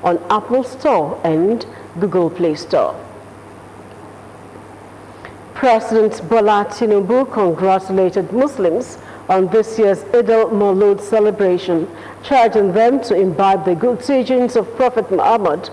on Apple Store and Google Play Store. President Bola Tinubu congratulated Muslims on this year's Eid al-Maulud celebration, charging them to imbibe the good teachings of Prophet Muhammad.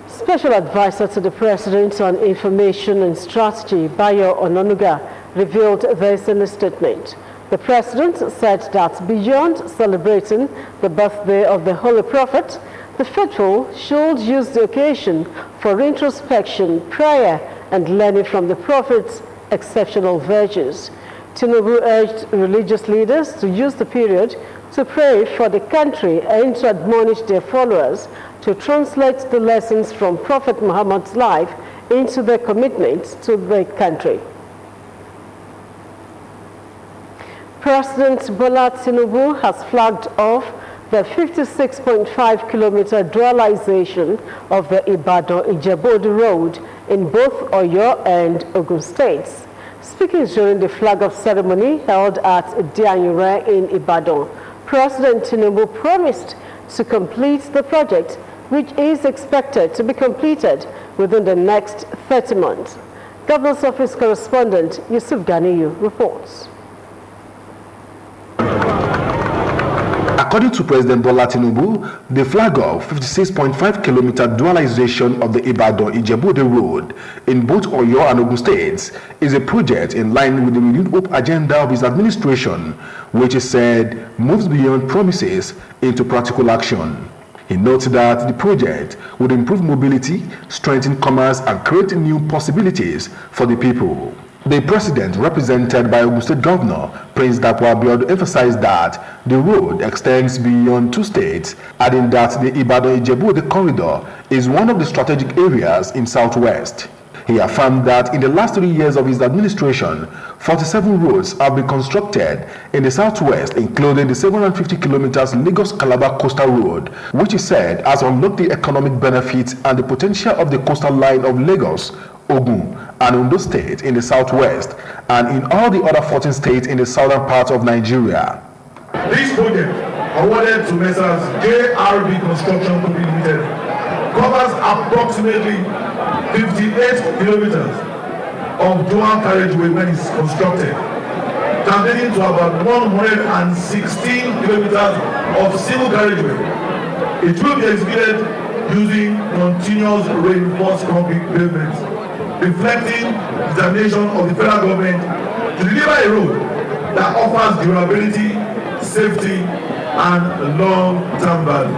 Special advisor to the President on Information and Strategy, Bayo Ononuga, revealed this in a statement. The President said that beyond celebrating the birthday of the Holy Prophet, the faithful should use the occasion for introspection, prayer, and learning from the Prophet's exceptional virtues. Tinubu urged religious leaders to use the period to pray for the country and to admonish their followers to translate the lessons from Prophet Muhammad's life into their commitment to the country. President Bola Tinubu has flagged off the 56.5-kilometer dualization of the Ibadan-Ijebu Road in both Oyo and Ogun states. Speaking during the flag-off ceremony held at Dianyure in Ibadan, President Tinubu promised to complete the project, which is expected to be completed within the next 30 months. Governor's Office correspondent Yusuf Ganiyu reports. According to President Bola Tinubu, the flag of 56.5-kilometer dualization of the Ibadan-Ijebu Road in both Oyo and Ogun states is a project in line with the renewed hope agenda of his administration, which he said moves beyond promises into practical action. He noted that the project would improve mobility, strengthen commerce, and create new possibilities for the people. The president, represented by Ogun State Governor Prince Dapo Abiodun, emphasized that the road extends beyond two states, adding that the Ibadan-Ijebu corridor is one of the strategic areas in Southwest. He affirmed that in the last 3 years of his administration, 47 roads have been constructed in the Southwest, including the 750 kilometers Lagos-Calabar Coastal Road, which he said has unlocked the economic benefits and the potential of the coastal line of Lagos, Ogun, and Ondo State in the Southwest, and in all the other 14 states in the southern part of Nigeria. This project, awarded to Messrs. JRB Construction Company Limited, covers approximately 58 kilometers of dual carriageway when it's constructed, translating to about 116 kilometers of single carriageway. It will be executed using continuous reinforced concrete pavements, reflecting the determination of the federal government to deliver a road that offers durability, safety, and long-term value.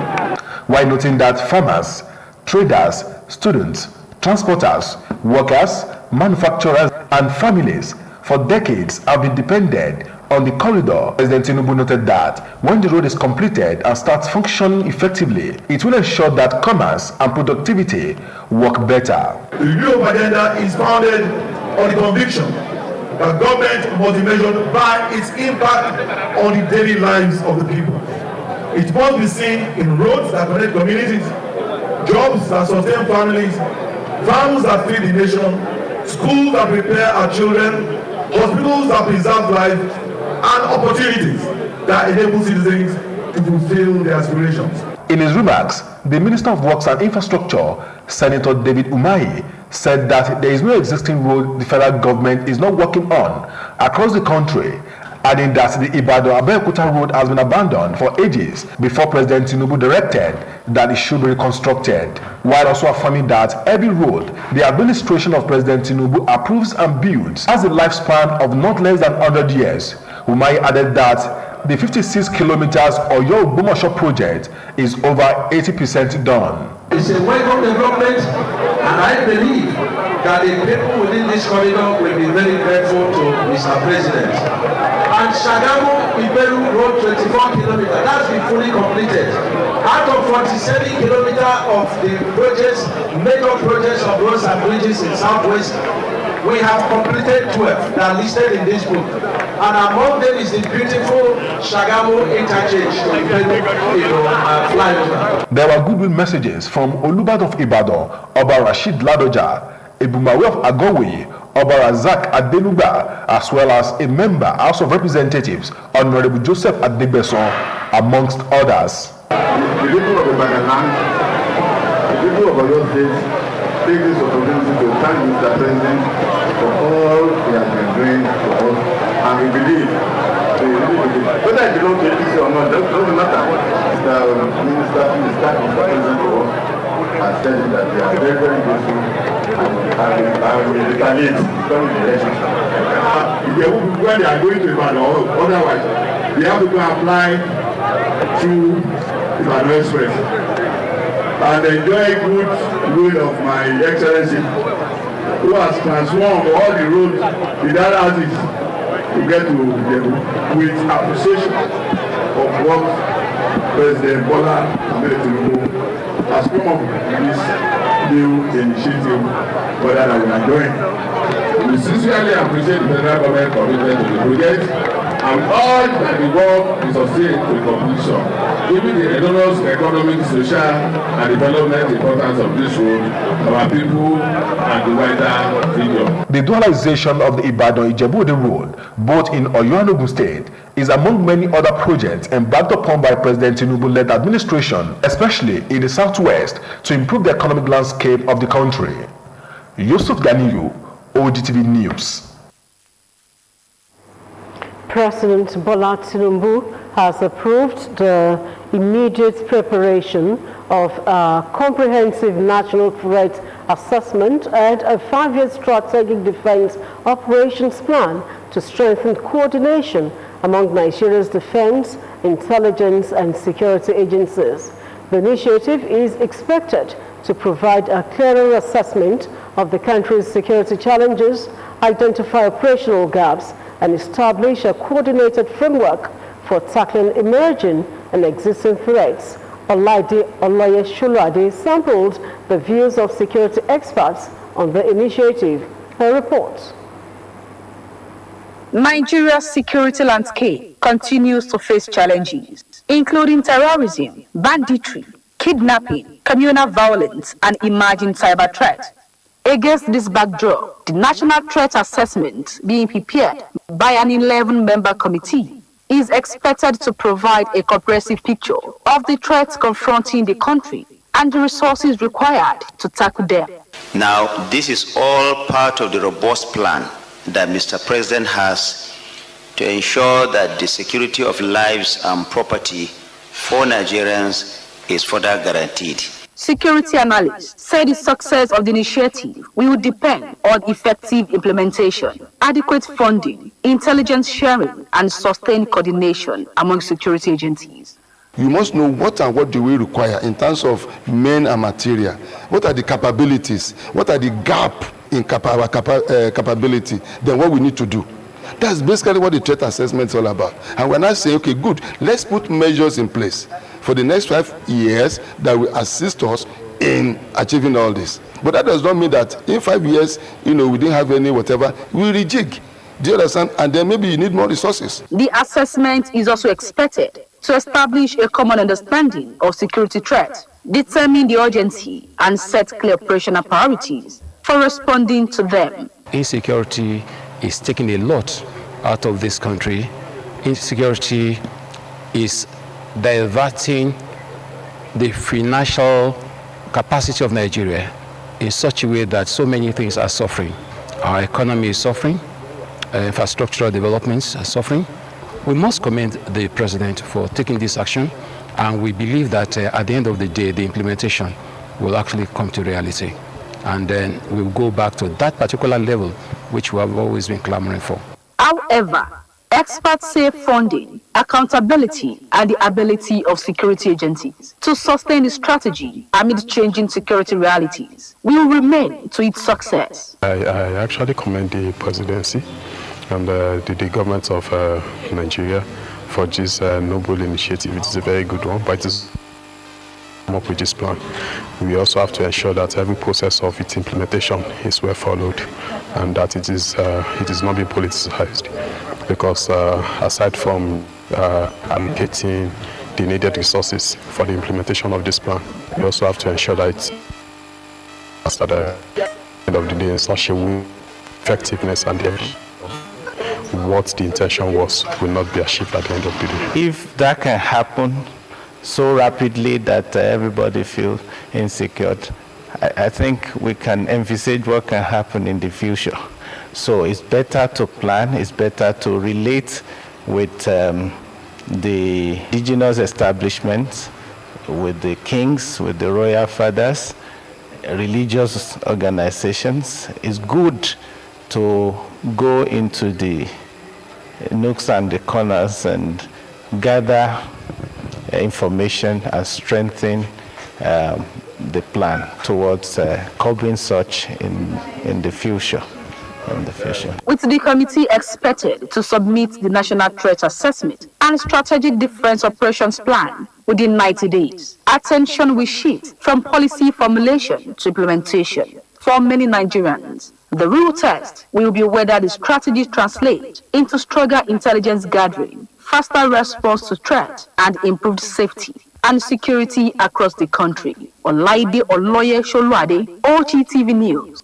While noting that farmers, traders, students, transporters, workers, manufacturers, and families for decades have been dependent on the corridor, President Tinubu noted that when the road is completed and starts functioning effectively, it will ensure that commerce and productivity work better. The review of agenda is founded on the conviction that government must be measured by its impact on the daily lives of the people. It must be seen in roads that connect communities, jobs that sustain families, farms that feed the nation, schools that prepare our children, hospitals that preserve life, and opportunities that enable citizens to fulfill their aspirations. In his remarks, the Minister of Works and Infrastructure, Senator David Umahi, said that there is no existing road the federal government is not working on across the country, adding that the Ibadan-Abeokuta road has been abandoned for ages before President Tinubu directed that it should be reconstructed, while also affirming that every road the administration of President Tinubu approves and builds has a lifespan of not less than 100 years. Umahi added that the 56 kilometers Oyo-Ogbomoso project is over 80% done. It's a welcome development, and I believe that the people within this corridor will be very grateful to Mr. President. And Shagamu-Iberu Road, 24 kilometers, that's been fully completed. Out of 47 kilometers of the projects, major projects of roads and bridges in Southwest, we have completed 12 that are listed in this book. And among them is the beautiful Shagamu interchange flyover. There were goodwill messages from Olubadan of Ibadan, Oba Rashid Ladoja, Ebumawe of Agowe, Oba Razak Adenuga, as well as a member House of Representatives, Honorable Joseph Adegbeson, amongst others. The people of by the land. The people of Oyo State take this opportunity to thank Mr. President for all he has been doing for us, and we believe, whether I belong to APC or not, doesn't matter. Mr. President has said that they are very, very grateful, and we retaliate during the election. When they are going to Ibadan, otherwise, they have to go apply through Ibadan Express and enjoy good road of my excellency, who has transformed all the roads in that artist to get to Ijebu with appreciation of what President Bola Ahmed Tinubu has come up with this new initiative that we are doing. We sincerely appreciate the federal government commitment to the project and all that the work is sustained to completion. Given the enormous economic, social, and development importance of this road, our people, and the wider region. The dualization of the Ibadan-Ijebu road, both in Oyo and Ogun State, is among many other projects embarked upon by President Tinubu-led administration, especially in the southwest, to improve the economic landscape of the country. Yusuf Ganiyu, OGTV News. President Bola Tinubu has approved the immediate preparation of a comprehensive national threat assessment and a 5-year strategic defense operations plan to strengthen coordination among Nigeria's defense, intelligence, and security agencies. The initiative is expected to provide a clearer assessment of the country's security challenges, identify operational gaps, and establish a coordinated framework for tackling emerging and existing threats. Olaide Shulade sampled the views of security experts on the initiative. Her report. Nigeria's security landscape continues to face challenges, including terrorism, banditry, kidnapping, communal violence, and emerging cyber threats. Against this backdrop, the National Threat Assessment being prepared by an 11-member committee is expected to provide a comprehensive picture of the threats confronting the country and the resources required to tackle them. Now, this is all part of the robust plan that Mr. President has to ensure that the security of lives and property for Nigerians is further guaranteed. Security analysts say the success of the initiative will depend on effective implementation, adequate funding, intelligence sharing, and sustained coordination among security agencies. You must know what do we require in terms of men and material. What are the capabilities? What are the gap in our capability? Then what we need to do. That's basically what the threat assessment is all about. And we're not saying, okay, good, let's put measures in place for the next 5 years that will assist us in achieving all this. But that does not mean that in 5 years, we didn't have any whatever, we rejig. Do you understand? And then maybe you need more resources. The assessment is also expected to establish a common understanding of security threats, determine the urgency, and set clear operational priorities for responding to them. Insecurity is taking a lot out of this country. Insecurity is diverting the financial capacity of Nigeria in such a way that so many things are suffering. Our economy is suffering, infrastructural developments are suffering. We must commend the president for taking this action, and we believe that at the end of the day, the implementation will actually come to reality. And then we'll go back to that particular level which we have always been clamoring for. However, experts say funding, accountability, and the ability of security agencies to sustain the strategy amid changing security realities will remain to its success. I actually commend the presidency and the government of Nigeria for this noble initiative. It is a very good one, but it is come up with this plan. We also have to ensure that every process of its implementation is well followed and that it is not being politicized, because aside from allocating the needed resources for the implementation of this plan, we also have to ensure that it's at the end of the day in such a way effectiveness and what the intention was will not be achieved at the end of the day. If that can happen so rapidly that everybody feels insecure. I think we can envisage what can happen in the future. So it's better to plan, it's better to relate with the indigenous establishments, with the kings, with the royal fathers, religious organizations. It's good to go into the nooks and the corners and gather information and strengthen the plan towards curbing such in the future. With the committee expected to submit the National Threat Assessment and Strategic Defense Operations Plan within 90 days, attention will shift from policy formulation to implementation. For many Nigerians, the real test will be whether the strategies translate into stronger intelligence gathering, faster response to threat, and improved safety and security across the country. Olaide Oloye Soluade, OGTV News.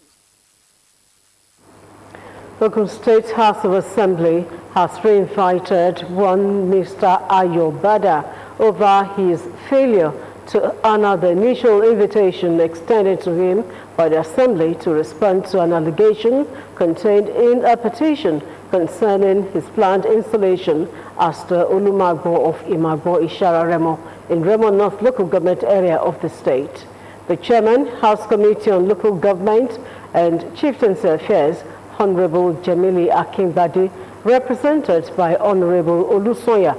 Ogun State House of Assembly has reinvited one Mr. Ayo Bada over his failure to honor the initial invitation extended to him by the Assembly to respond to an allegation contained in a petition concerning his planned installation as the Olumagbo of Imagbo Ishara Remo in Remo North local government area of the state. The chairman, House Committee on Local Government and Chieftaincy Affairs, Honorable Jamili Akinbadi, represented by Honorable Oluseun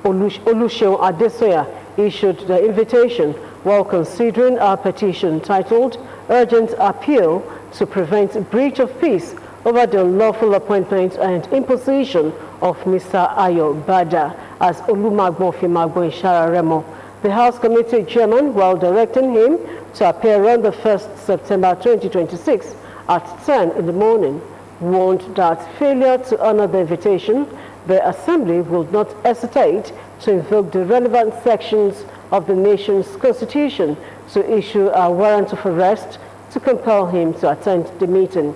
Adesoya, issued the invitation while considering a petition titled Urgent Appeal to Prevent Breach of Peace over the unlawful appointment and imposition of Mr. Ayo Bada as Olumagbo Fimagbo Ishara Remo. The House Committee Chairman, while directing him to appear on the 1st September 2026 at 10 in the morning, warned that failure to honor the invitation, the Assembly will not hesitate to invoke the relevant sections of the nation's constitution to issue a warrant of arrest to compel him to attend the meeting.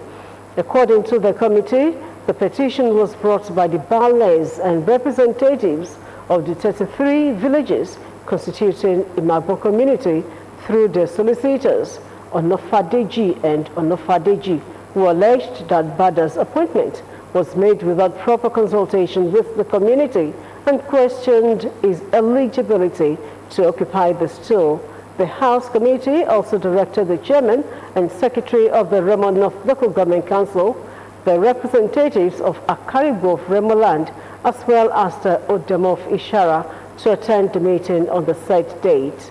According to the committee, the petition was brought by the Bales and representatives of the 33 villages constituting Imagbo community through the solicitors, Onofadeji and Onofadeji, who alleged that Bada's appointment was made without proper consultation with the community and questioned his eligibility to occupy the stool. The House Committee also directed the Chairman and Secretary of the Remo North Local Government Council, the representatives of Akaribo of Remo Land, as well as the Odemo of Ishara, to attend the meeting on the set date.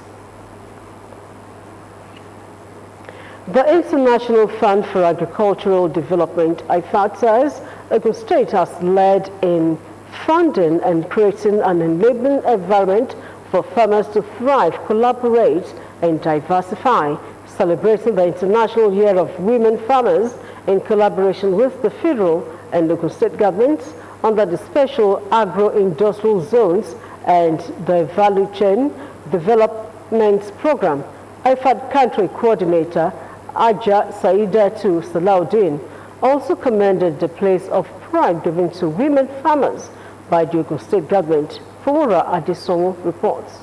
The International Fund for Agricultural Development, IFAD, says Ogun State has led in funding and creating an enabling environment for farmers to thrive, collaborate, and diversify, celebrating the International Year of Women Farmers in collaboration with the federal and local state governments under the special agro-industrial zones and the value chain development program. IFAD country coordinator Aja Saidatu Salaudin also commended the place of pride given to women farmers by the Ogun State government. Flora Adesongo reports.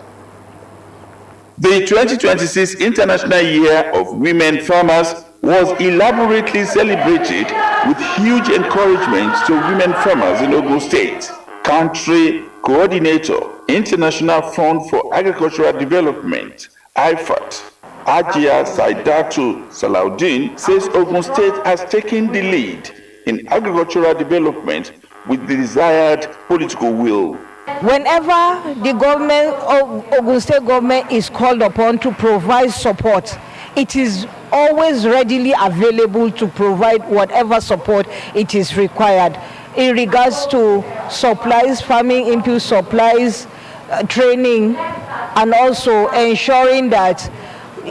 The 2026 International Year of Women Farmers was elaborately celebrated with huge encouragement to women farmers in Ogun State. Country Coordinator, International Fund for Agricultural Development, IFAD, Ajia Saidatu Salaudin, says Ogun State has taken the lead in agricultural development with the desired political will. Whenever the government of Ogun State government is called upon to provide support, it is always readily available to provide whatever support it is required in regards to supplies, farming input supplies, training, and also ensuring that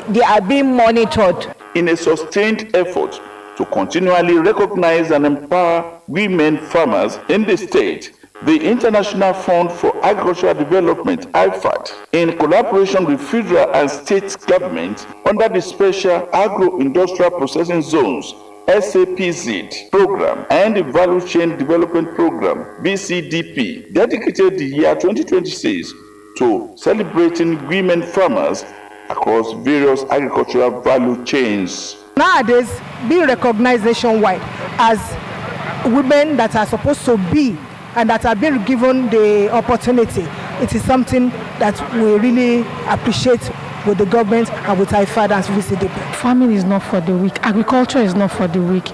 they are being monitored. In a sustained effort to continually recognize and empower women farmers in the state, the International Fund for Agricultural Development, IFAD, in collaboration with federal and state governments under the Special Agro-Industrial Processing Zones, SAPZ program, and the Value Chain Development Program, VCDP, dedicated the year 2026 to celebrating women farmers across various agricultural value chains. Nowadays, being recognized nationwide as women that are supposed to be and that are being given the opportunity, it is something that we really appreciate with the government and with our fathers VCDP. Farming is not for the weak. Agriculture is not for the weak.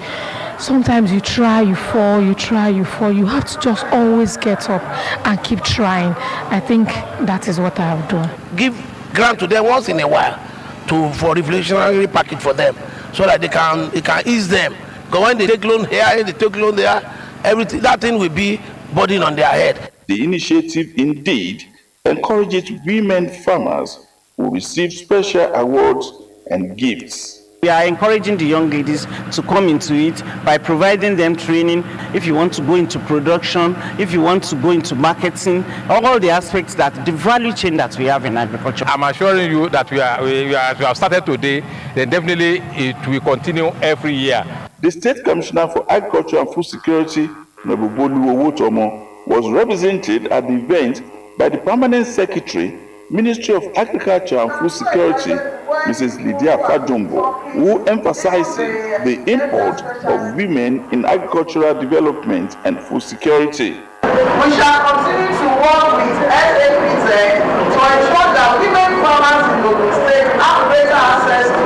Sometimes you try, you fall, you try, you fall. You have to just always get up and keep trying. I think that is what I have done. Give grant to them once in a while for revolutionary package for them, so that it can ease them. Because when they take loan here and they take loan there, everything that thing will be burden on their head. The initiative indeed encourages women farmers who receive special awards and gifts. We are encouraging the young ladies to come into it by providing them training. If you want to go into production, if you want to go into marketing, all the aspects that the value chain that we have in agriculture. I'm assuring you that we have started today, then definitely it will continue every year. The State Commissioner for Agriculture and Food Security, Nobubolu Owotomo, was represented at the event by the Permanent Secretary, Ministry of Agriculture and Food Security, Mrs. Lydia Fajumbo, who emphasizes the import of women in agricultural development and food security. We shall continue to work with SAPZ to ensure that women farmers in Ogun State have better access to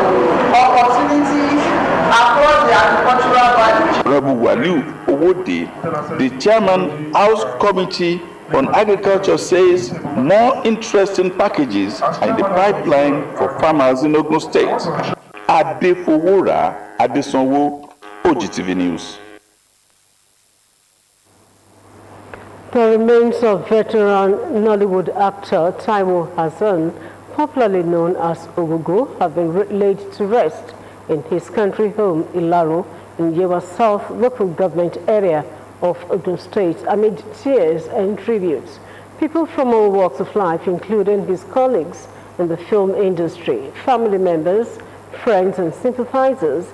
opportunities across the agricultural value chain. Rabu Waliu Owode, the Chairman, House Committee on Agriculture, says more interesting packages are in the pipeline for farmers in Ogun State. Adefowora Adesonwo, OGTV News. The remains of veteran Nollywood actor Taiwo Hassan, popularly known as Ogogo, have been laid to rest in his country home, Ilaro, in Yewa South local government area of Ogun State, amid tears and tributes. People from all walks of life, including his colleagues in the film industry, family members, friends and sympathizers,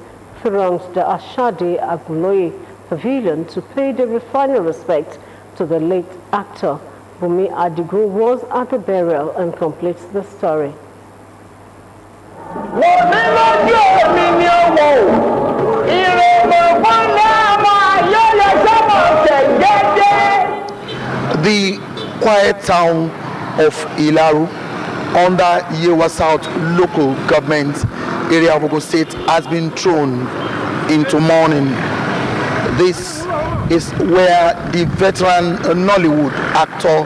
thronged the Ashade Aguloye Pavilion to pay their final respect to the late actor. Bumi Adigun was at the burial and completes the story. The quiet town of Ilaru under Yewa South local government area of Ogun State has been thrown into mourning. This is where the veteran Nollywood actor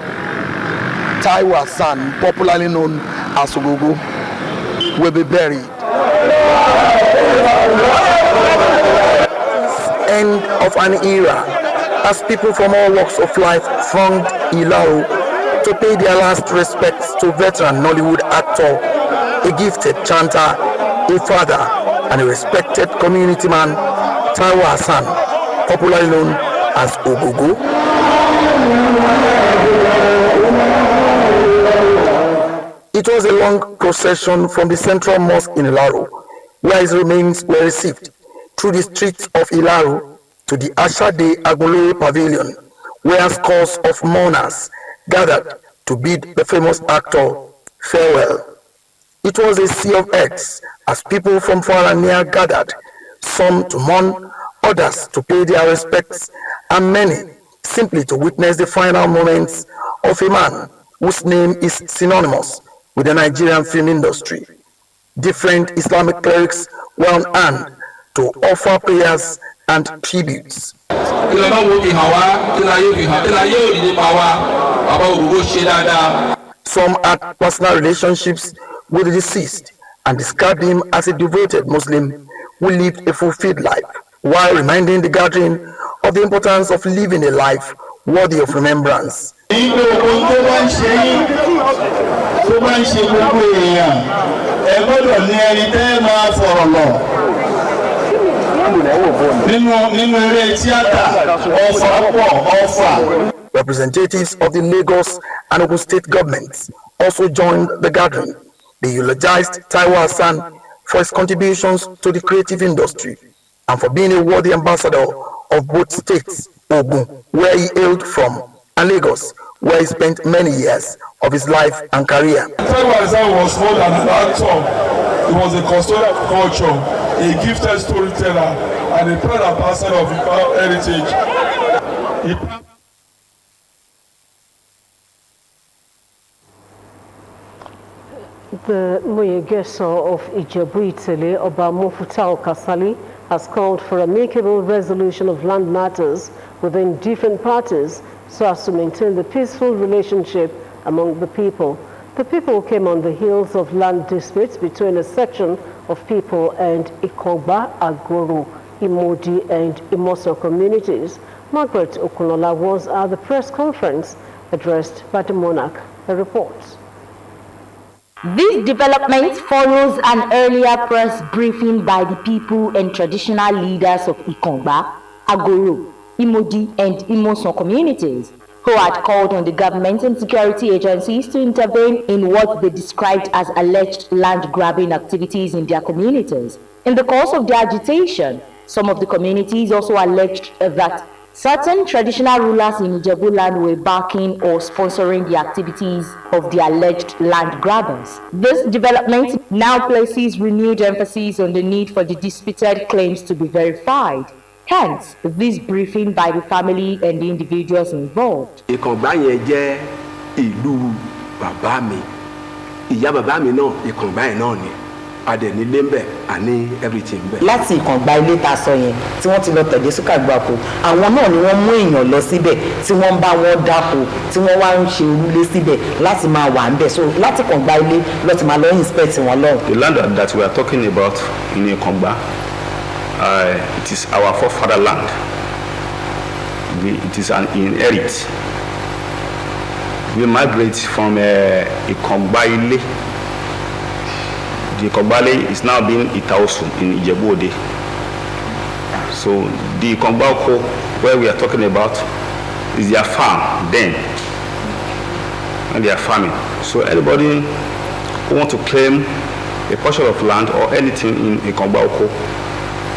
Taiwo Hassan, popularly known as Ogogo, will be buried. End of an era as people from all walks of life thronged Ilaro to pay their last respects to veteran Nollywood actor, a gifted chanter, a father, and a respected community man, Taiwo Hassan, popularly known as Ogogo. It was a long procession from the central mosque in Ilaro, where his remains were received, through the streets of Ilaro to the Ashade Aguloye Pavilion, where scores of mourners gathered to bid the famous actor farewell. It was a sea of heads as people from far and near gathered, some to mourn, others to pay their respects, and many simply to witness the final moments of a man whose name is synonymous with the Nigerian film industry. Different Islamic clerics were on hand to offer prayers and tributes. Some had personal relationships with the deceased and described him as a devoted Muslim who lived a fulfilled life, while reminding the gathering of the importance of living a life worthy of remembrance. Representatives of the Lagos and Ogun State governments also joined the gathering. They eulogized Taiwo Hassan for his contributions to the creative industry and for being a worthy ambassador of both states, Ogun, where he hailed from, and Lagos, where he spent many years of his life and career. Taiwan was more than an actor. He was a custodian of culture, a gifted storyteller, and a proud ambassador of Igbo heritage. The Moyegeso of Ijebu-Itele, Oba Mufutau Kasali, has called for amicable resolution of land matters within different parties so as to maintain the peaceful relationship among the people. The people came on the heels of land disputes between a section of people and Ikogba, Agoro, Imodi, and Imoso communities. Margaret Okunola was at the press conference addressed by the monarch. A report. This development follows an earlier press briefing by the people and traditional leaders of Ikongba, Agoro, Imodi, and Imoson communities, who had called on the government and security agencies to intervene in what they described as alleged land-grabbing activities in their communities. In the course of the agitation, some of the communities also alleged that certain traditional rulers in Ijebu land were backing or sponsoring the activities of the alleged land grabbers. This development now places renewed emphasis on the need for the disputed claims to be verified. Hence, this briefing by the family and the individuals involved. Ìkàngbá yẹn jẹ́ ìlú bàbá mi. Ìyá bàbá mi náà Ìkàngbá yẹn náà ni. Adẹ̀ ní lẹ́mbẹ̀ àní everything bẹ̀. Láti Ìkàngbá ilé ta sọ yẹn tí wọ́n ti lọ tẹ̀dé Súkàgbàkó, àwọn náà ni wọ́n mú èèyàn lọ síbẹ̀ tí wọ́n ń bá wọn dáko tí wọ́n wá ń ṣe orúlé síbẹ̀ láti máa wà ńbẹ̀. So láti Ìkàngbá ilé lọ ti máa lọ inspect wọn lọ́hùn. The land that we are talking about in Ìkàngbá, it is our forefather land. It is an inherit. We migrate from Ìkàngbá ilé. The Ìkàngbá is now being Itaosu in Ijebu-Ode. So the Ìkàngbá where we are talking about is their farm then, and they are farming. So anybody who want to claim a portion of land or anything in Ìkàngbá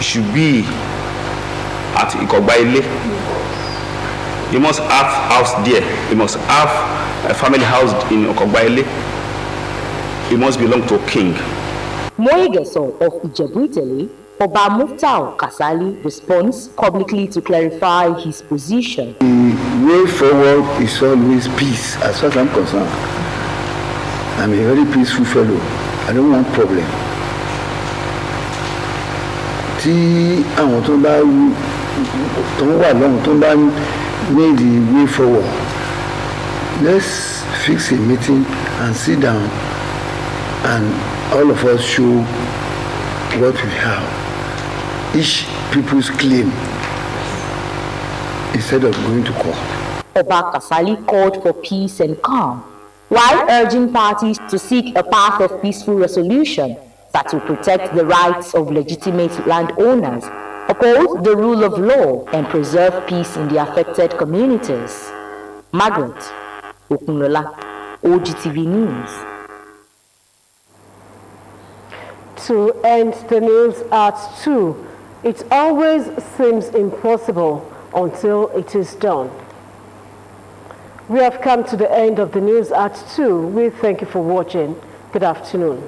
should be at Ìkàngbá. You must have house there. You must have a family house in Ìkàngbá. It must belong to a king. Moyegeso of Ijebu-Itele, Oba Muftau Kasali responds publicly to clarify his position. The way forward is always peace, as far as I'm concerned. I'm a very peaceful fellow. I don't want problem. Tí àwọn tó bá wà lọ́hùn tó bá need the way forward, let's fix a meeting and sit down and all of us show what we have, each people's claim, instead of going to court. Oba Kasali called for peace and calm, while urging parties to seek a path of peaceful resolution that will protect the rights of legitimate landowners, uphold the rule of law, and preserve peace in the affected communities. Margaret Okunola, OGTV News. To end the news at 2, it always seems impossible until it is done. We have come to the end of the news at 2. We thank you for watching. Good afternoon.